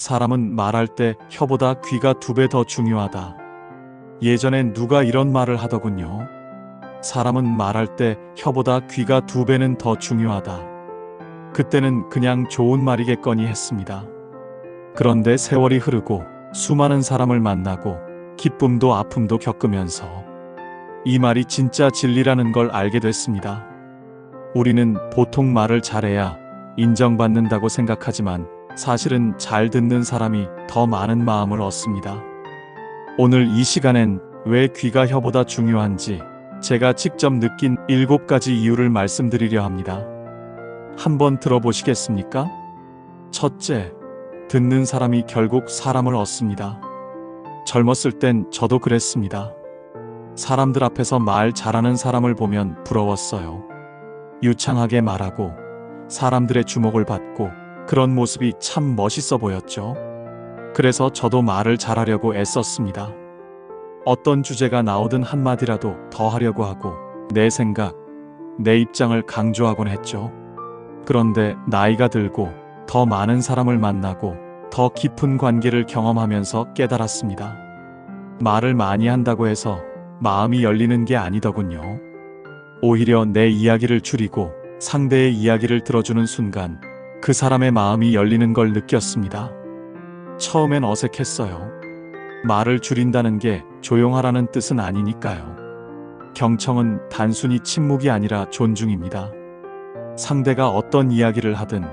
사람은 말할 때 혀보다 귀가 2배 더 중요하다. 예전엔 누가 이런 말을 하더군요. 사람은 말할 때 혀보다 귀가 2배는 더 중요하다. 그때는 그냥 좋은 말이겠거니 했습니다. 그런데 세월이 흐르고 수많은 사람을 만나고 기쁨도 아픔도 겪으면서 이 말이 진짜 진리라는 걸 알게 됐습니다. 우리는 보통 말을 잘해야 인정받는다고 생각하지만 사실은 잘 듣는 사람이 더 많은 마음을 얻습니다. 오늘 이 시간엔 왜 귀가 혀보다 중요한지 제가 직접 느낀 7가지 이유를 말씀드리려 합니다. 한번 들어보시겠습니까? 첫째, 듣는 사람이 결국 사람을 얻습니다. 젊었을 땐 저도 그랬습니다. 사람들 앞에서 말 잘하는 사람을 보면 부러웠어요. 유창하게 말하고 사람들의 주목을 받고 그런 모습이 참 멋있어 보였죠. 그래서 저도 말을 잘하려고 애썼습니다. 어떤 주제가 나오든 한마디라도 더 하려고 하고 내 생각, 내 입장을 강조하곤 했죠. 그런데 나이가 들고 더 많은 사람을 만나고 더 깊은 관계를 경험하면서 깨달았습니다. 말을 많이 한다고 해서 마음이 열리는 게 아니더군요. 오히려 내 이야기를 줄이고 상대의 이야기를 들어주는 순간 그 사람의 마음이 열리는 걸 느꼈습니다. 처음엔 어색했어요. 말을 줄인다는 게 조용하라는 뜻은 아니니까요. 경청은 단순히 침묵이 아니라 존중입니다. 상대가 어떤 이야기를 하든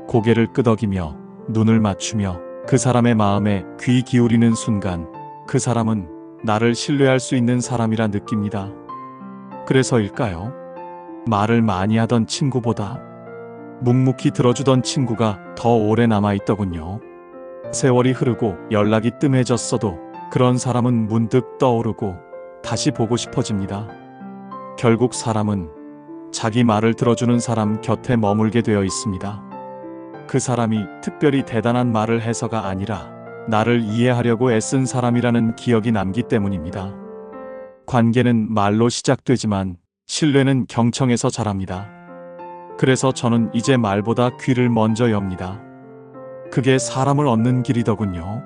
고개를 끄덕이며 눈을 맞추며 그 사람의 마음에 귀 기울이는 순간 그 사람은 나를 신뢰할 수 있는 사람이라 느낍니다. 그래서일까요? 말을 많이 하던 친구보다 묵묵히 들어주던 친구가 더 오래 남아있더군요. 세월이 흐르고 연락이 뜸해졌어도 그런 사람은 문득 떠오르고 다시 보고 싶어집니다. 결국 사람은 자기 말을 들어주는 사람 곁에 머물게 되어 있습니다. 그 사람이 특별히 대단한 말을 해서가 아니라 나를 이해하려고 애쓴 사람이라는 기억이 남기 때문입니다. 관계는 말로 시작되지만 신뢰는 경청에서 자랍니다. 그래서 저는 이제 말보다 귀를 먼저 엽니다. 그게 사람을 얻는 길이더군요.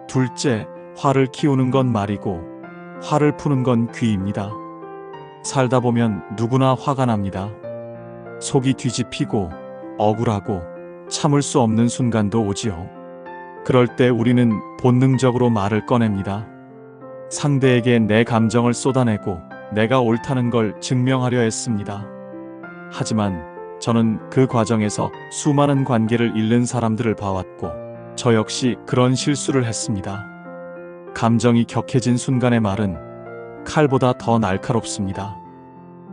둘째, 화를 키우는 건 말이고 화를 푸는 건 귀입니다. 살다 보면 누구나 화가 납니다. 속이 뒤집히고 억울하고 참을 수 없는 순간도 오지요. 그럴 때 우리는 본능적으로 말을 꺼냅니다. 상대에게 내 감정을 쏟아내고 내가 옳다는 걸 증명하려 했습니다. 하지만 저는 그 과정에서 수많은 관계를 잃는 사람들을 봐왔고 저 역시 그런 실수를 했습니다. 감정이 격해진 순간의 말은 칼보다 더 날카롭습니다.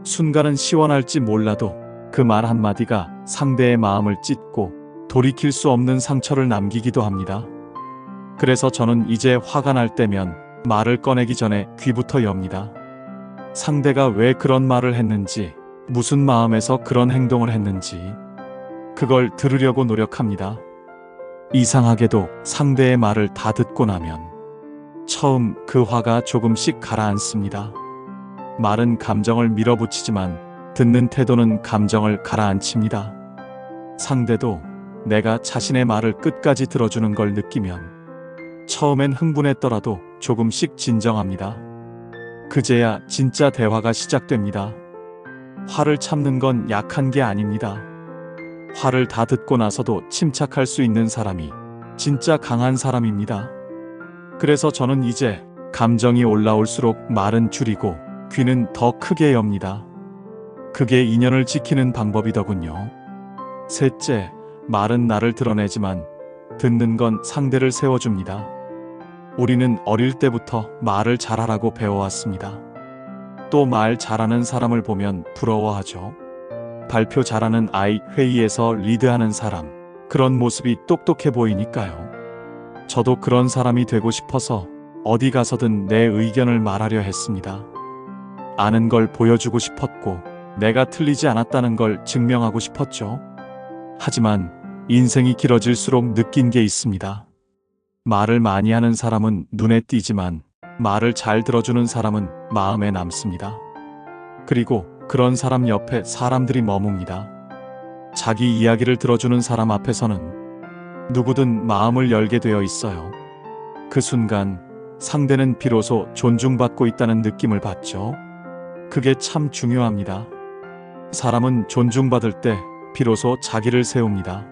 순간은 시원할지 몰라도 그 말 한마디가 상대의 마음을 찢고 돌이킬 수 없는 상처를 남기기도 합니다. 그래서 저는 이제 화가 날 때면 말을 꺼내기 전에 귀부터 엽니다. 상대가 왜 그런 말을 했는지, 무슨 마음에서 그런 행동을 했는지 그걸 들으려고 노력합니다. 이상하게도 상대의 말을 다 듣고 나면 처음 그 화가 조금씩 가라앉습니다. 말은 감정을 밀어붙이지만 듣는 태도는 감정을 가라앉힙니다. 상대도 내가 자신의 말을 끝까지 들어주는 걸 느끼면 처음엔 흥분했더라도 조금씩 진정합니다. 그제야 진짜 대화가 시작됩니다. 화를 참는 건 약한 게 아닙니다. 화를 다 듣고 나서도 침착할 수 있는 사람이 진짜 강한 사람입니다. 그래서 저는 이제 감정이 올라올수록 말은 줄이고 귀는 더 크게 엽니다. 그게 인연을 지키는 방법이더군요. 셋째, 말은 나를 드러내지만 듣는 건 상대를 세워줍니다. 우리는 어릴 때부터 말을 잘하라고 배워왔습니다. 또 말 잘하는 사람을 보면 부러워하죠. 발표 잘하는 아이, 회의에서 리드하는 사람, 그런 모습이 똑똑해 보이니까요. 저도 그런 사람이 되고 싶어서 어디 가서든 내 의견을 말하려 했습니다. 아는 걸 보여주고 싶었고 내가 틀리지 않았다는 걸 증명하고 싶었죠. 하지만 인생이 길어질수록 느낀 게 있습니다. 말을 많이 하는 사람은 눈에 띄지만 말을 잘 들어주는 사람은 마음에 남습니다. 그리고 그런 사람 옆에 사람들이 머뭅니다. 자기 이야기를 들어주는 사람 앞에서는 누구든 마음을 열게 되어 있어요. 그 순간 상대는 비로소 존중받고 있다는 느낌을 받죠. 그게 참 중요합니다. 사람은 존중받을 때 비로소 자기를 세웁니다.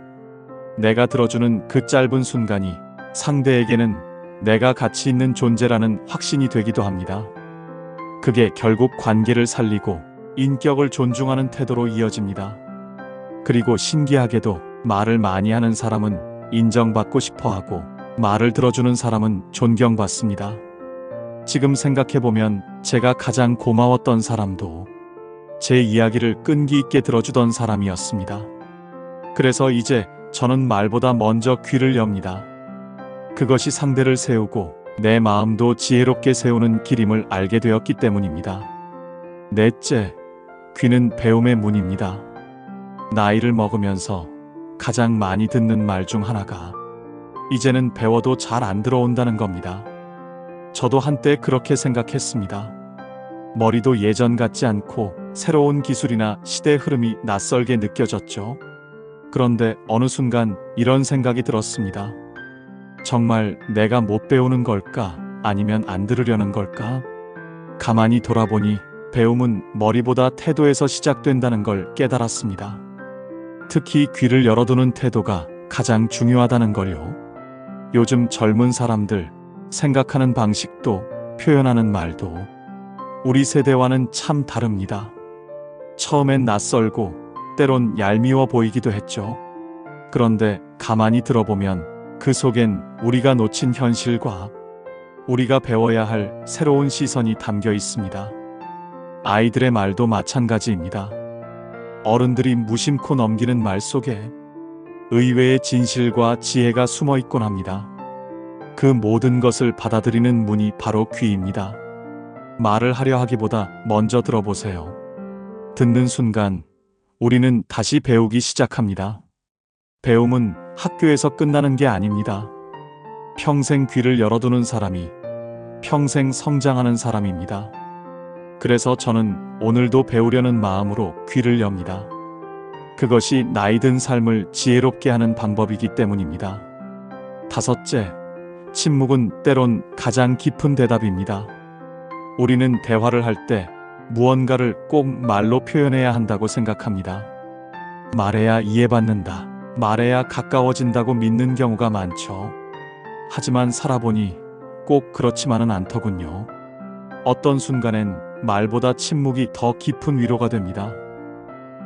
내가 들어주는 그 짧은 순간이 상대에게는 내가 가치 있는 존재라는 확신이 되기도 합니다. 그게 결국 관계를 살리고 인격을 존중하는 태도로 이어집니다. 그리고 신기하게도 말을 많이 하는 사람은 인정받고 싶어 하고 말을 들어주는 사람은 존경받습니다. 지금 생각해보면 제가 가장 고마웠던 사람도 제 이야기를 끈기 있게 들어주던 사람이었습니다. 그래서 이제 저는 말보다 먼저 귀를 엽니다. 그것이 상대를 세우고 내 마음도 지혜롭게 세우는 길임을 알게 되었기 때문입니다. 넷째, 귀는 배움의 문입니다. 나이를 먹으면서 가장 많이 듣는 말 중 하나가 이제는 배워도 잘 안 들어온다는 겁니다. 저도 한때 그렇게 생각했습니다. 머리도 예전 같지 않고 새로운 기술이나 시대 흐름이 낯설게 느껴졌죠. 그런데 어느 순간 이런 생각이 들었습니다. 정말 내가 못 배우는 걸까? 아니면 안 들으려는 걸까? 가만히 돌아보니 배움은 머리보다 태도에서 시작된다는 걸 깨달았습니다. 특히 귀를 열어두는 태도가 가장 중요하다는 걸요. 요즘 젊은 사람들 생각하는 방식도 표현하는 말도 우리 세대와는 참 다릅니다. 처음엔 낯설고 때론 얄미워 보이기도 했죠. 그런데 가만히 들어보면 그 속엔 우리가 놓친 현실과 우리가 배워야 할 새로운 시선이 담겨 있습니다. 아이들의 말도 마찬가지입니다. 어른들이 무심코 넘기는 말 속에 의외의 진실과 지혜가 숨어 있곤 합니다. 그 모든 것을 받아들이는 문이 바로 귀입니다. 말을 하려 하기보다 먼저 들어보세요. 듣는 순간 우리는 다시 배우기 시작합니다. 배움은 학교에서 끝나는 게 아닙니다. 평생 귀를 열어두는 사람이 평생 성장하는 사람입니다. 그래서 저는 오늘도 배우려는 마음으로 귀를 엽니다. 그것이 나이 든 삶을 지혜롭게 하는 방법이기 때문입니다. 다섯째, 침묵은 때론 가장 깊은 대답입니다. 우리는 대화를 할 때 무언가를 꼭 말로 표현해야 한다고 생각합니다. 말해야 이해받는다. 말해야 가까워진다고 믿는 경우가 많죠. 하지만 살아보니 꼭 그렇지만은 않더군요. 어떤 순간엔 말보다 침묵이 더 깊은 위로가 됩니다.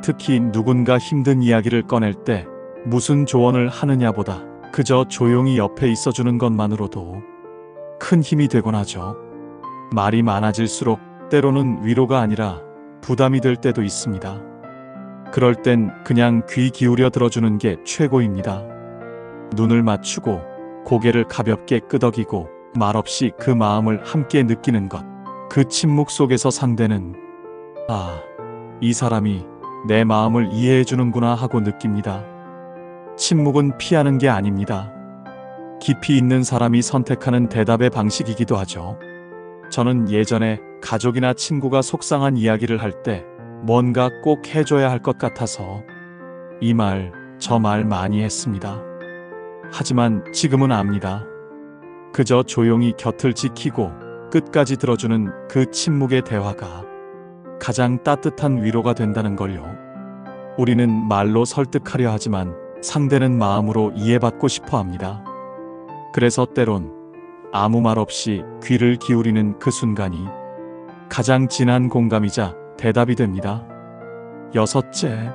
특히 누군가 힘든 이야기를 꺼낼 때 무슨 조언을 하느냐보다 그저 조용히 옆에 있어주는 것만으로도 큰 힘이 되곤 하죠. 말이 많아질수록 때로는 위로가 아니라 부담이 될 때도 있습니다. 그럴 땐 그냥 귀 기울여 들어주는 게 최고입니다. 눈을 맞추고 고개를 가볍게 끄덕이고 말없이 그 마음을 함께 느끼는 것. 그 침묵 속에서 상대는 이 사람이 내 마음을 이해해 주는구나 하고 느낍니다. 침묵은 피하는 게 아닙니다. 깊이 있는 사람이 선택하는 대답의 방식이기도 하죠. 저는 예전에 가족이나 친구가 속상한 이야기를 할 때 뭔가 꼭 해줘야 할 것 같아서 이 말, 저 말 많이 했습니다. 하지만 지금은 압니다. 그저 조용히 곁을 지키고 끝까지 들어주는 그 침묵의 대화가 가장 따뜻한 위로가 된다는 걸요. 우리는 말로 설득하려 하지만 상대는 마음으로 이해받고 싶어 합니다. 그래서 때론 아무 말 없이 귀를 기울이는 그 순간이 가장 진한 공감이자 대답이 됩니다. 여섯째,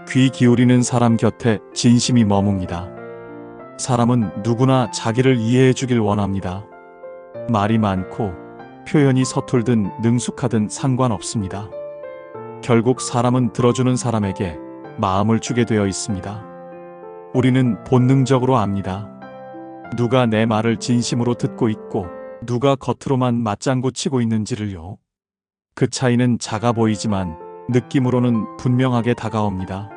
귀 기울이는 사람 곁에 진심이 머뭅니다. 사람은 누구나 자기를 이해해 주길 원합니다. 말이 많고 표현이 서툴든 능숙하든 상관없습니다. 결국 사람은 들어주는 사람에게 마음을 주게 되어 있습니다. 우리는 본능적으로 압니다. 누가 내 말을 진심으로 듣고 있고 누가 겉으로만 맞장구 치고 있는지를요. 그 차이는 작아 보이지만 느낌으로는 분명하게 다가옵니다.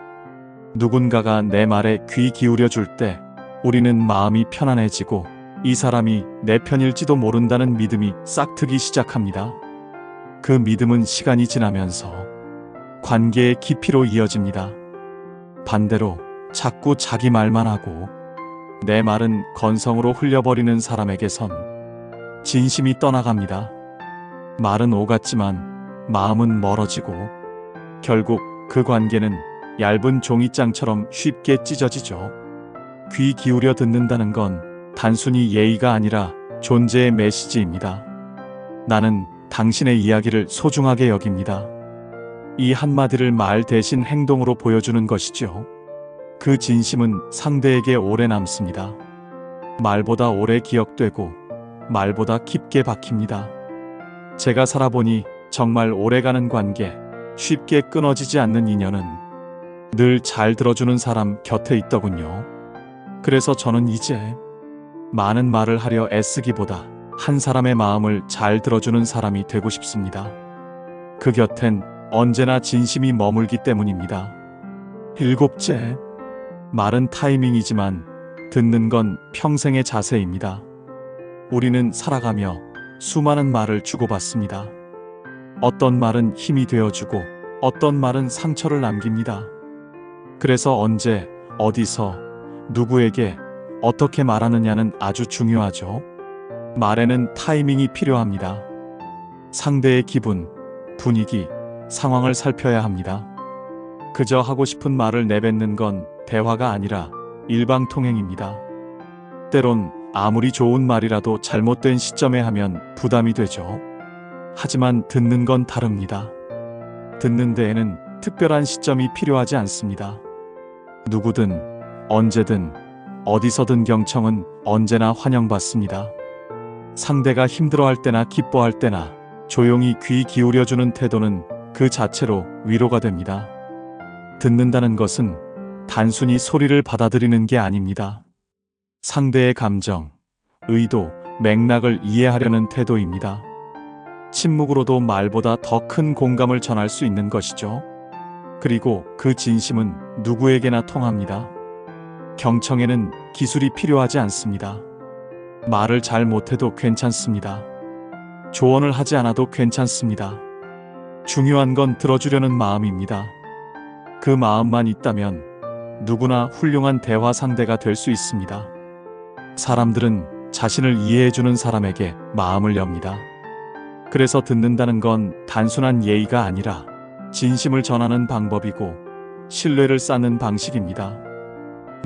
누군가가 내 말에 귀 기울여 줄 때 우리는 마음이 편안해지고 이 사람이 내 편일지도 모른다는 믿음이 싹트기 시작합니다. 그 믿음은 시간이 지나면서 관계의 깊이로 이어집니다. 반대로 자꾸 자기 말만 하고 내 말은 건성으로 흘려버리는 사람에게선 진심이 떠나갑니다. 말은 오갔지만 마음은 멀어지고 결국 그 관계는 얇은 종이장처럼 쉽게 찢어지죠. 귀 기울여 듣는다는 건 단순히 예의가 아니라 존재의 메시지입니다. 나는 당신의 이야기를 소중하게 여깁니다. 이 한마디를 말 대신 행동으로 보여주는 것이죠. 그 진심은 상대에게 오래 남습니다. 말보다 오래 기억되고 말보다 깊게 박힙니다. 제가 살아보니 정말 오래가는 관계, 쉽게 끊어지지 않는 인연은 늘 잘 들어주는 사람 곁에 있더군요. 그래서 저는 이제 많은 말을 하려 애쓰기보다 한 사람의 마음을 잘 들어주는 사람이 되고 싶습니다. 그 곁엔 언제나 진심이 머물기 때문입니다. 7째, 말은 타이밍이지만 듣는 건 평생의 자세입니다. 우리는 살아가며 수많은 말을 주고받습니다. 어떤 말은 힘이 되어주고 어떤 말은 상처를 남깁니다. 그래서 언제, 어디서, 누구에게 어떻게 말하느냐는 아주 중요하죠. 말에는 타이밍이 필요합니다. 상대의 기분, 분위기, 상황을 살펴야 합니다. 그저 하고 싶은 말을 내뱉는 건 대화가 아니라 일방통행입니다. 때론 아무리 좋은 말이라도 잘못된 시점에 하면 부담이 되죠. 하지만 듣는 건 다릅니다. 듣는 데에는 특별한 시점이 필요하지 않습니다. 누구든, 언제든, 어디서든 경청은 언제나 환영받습니다. 상대가 힘들어할 때나 기뻐할 때나 조용히 귀 기울여주는 태도는 그 자체로 위로가 됩니다. 듣는다는 것은 단순히 소리를 받아들이는 게 아닙니다. 상대의 감정, 의도, 맥락을 이해하려는 태도입니다. 침묵으로도 말보다 더 큰 공감을 전할 수 있는 것이죠. 그리고 그 진심은 누구에게나 통합니다. 경청에는 기술이 필요하지 않습니다. 말을 잘 못해도 괜찮습니다. 조언을 하지 않아도 괜찮습니다. 중요한 건 들어주려는 마음입니다. 그 마음만 있다면 누구나 훌륭한 대화 상대가 될 수 있습니다. 사람들은 자신을 이해해주는 사람에게 마음을 엽니다. 그래서 듣는다는 건 단순한 예의가 아니라 진심을 전하는 방법이고 신뢰를 쌓는 방식입니다.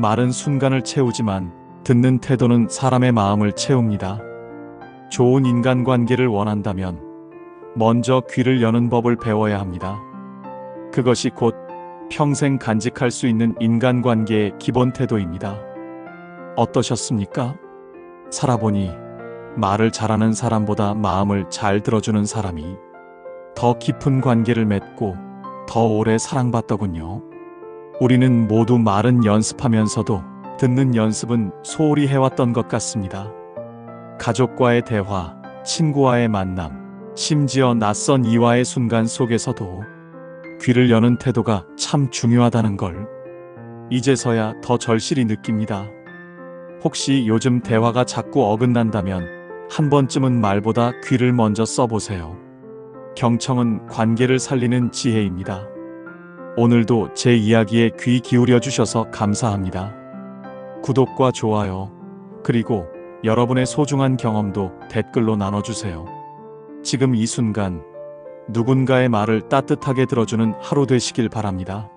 말은 순간을 채우지만 듣는 태도는 사람의 마음을 채웁니다. 좋은 인간관계를 원한다면 먼저 귀를 여는 법을 배워야 합니다. 그것이 곧 평생 간직할 수 있는 인간관계의 기본 태도입니다. 어떠셨습니까? 살아보니 말을 잘하는 사람보다 마음을 잘 들어주는 사람이 더 깊은 관계를 맺고 더 오래 사랑받더군요. 우리는 모두 말은 연습하면서도 듣는 연습은 소홀히 해왔던 것 같습니다. 가족과의 대화, 친구와의 만남, 심지어 낯선 이와의 순간 속에서도 귀를 여는 태도가 참 중요하다는 걸 이제서야 더 절실히 느낍니다. 혹시 요즘 대화가 자꾸 어긋난다면 한 번쯤은 말보다 귀를 먼저 써보세요. 경청은 관계를 살리는 지혜입니다. 오늘도 제 이야기에 귀 기울여 주셔서 감사합니다. 구독과 좋아요, 그리고 여러분의 소중한 경험도 댓글로 나눠주세요. 지금 이 순간 누군가의 말을 따뜻하게 들어주는 하루 되시길 바랍니다.